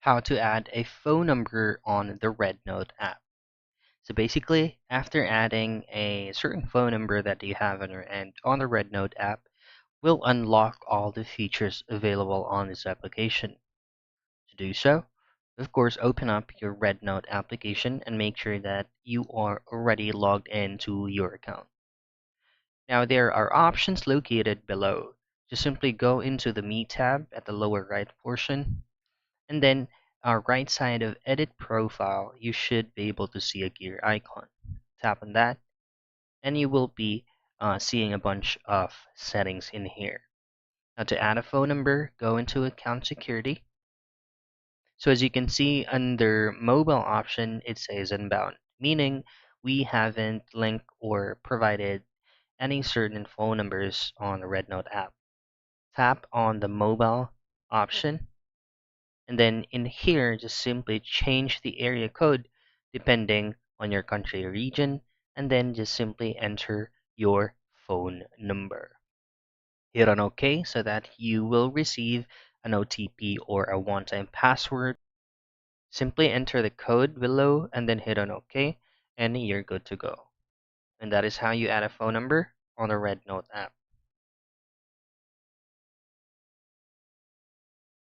How to add a phone number on the Rednote app. So basically, after adding a certain phone number that you have on your end on the Rednote app, will unlock all the features available on this application. To do so, of course, open up your Rednote application and make sure that you are already logged into your account. Now, there are options located below. Just simply go into the Me tab at the lower right portion, and then right side of edit profile, you should be able to see a gear icon. Tap on that, and you will be seeing a bunch of settings in here. Now to add a phone number, go into account security. So as you can see under mobile option, it says inbound, meaning we haven't linked or provided any certain phone numbers on the Rednote app. Tap on the mobile option, and then in here, just simply change the area code depending on your country or region, and then just simply enter your phone number. Hit on OK so that you will receive an OTP or a one-time password. Simply enter the code below and then hit on OK, and you're good to go. And that is how you add a phone number on the Rednote app.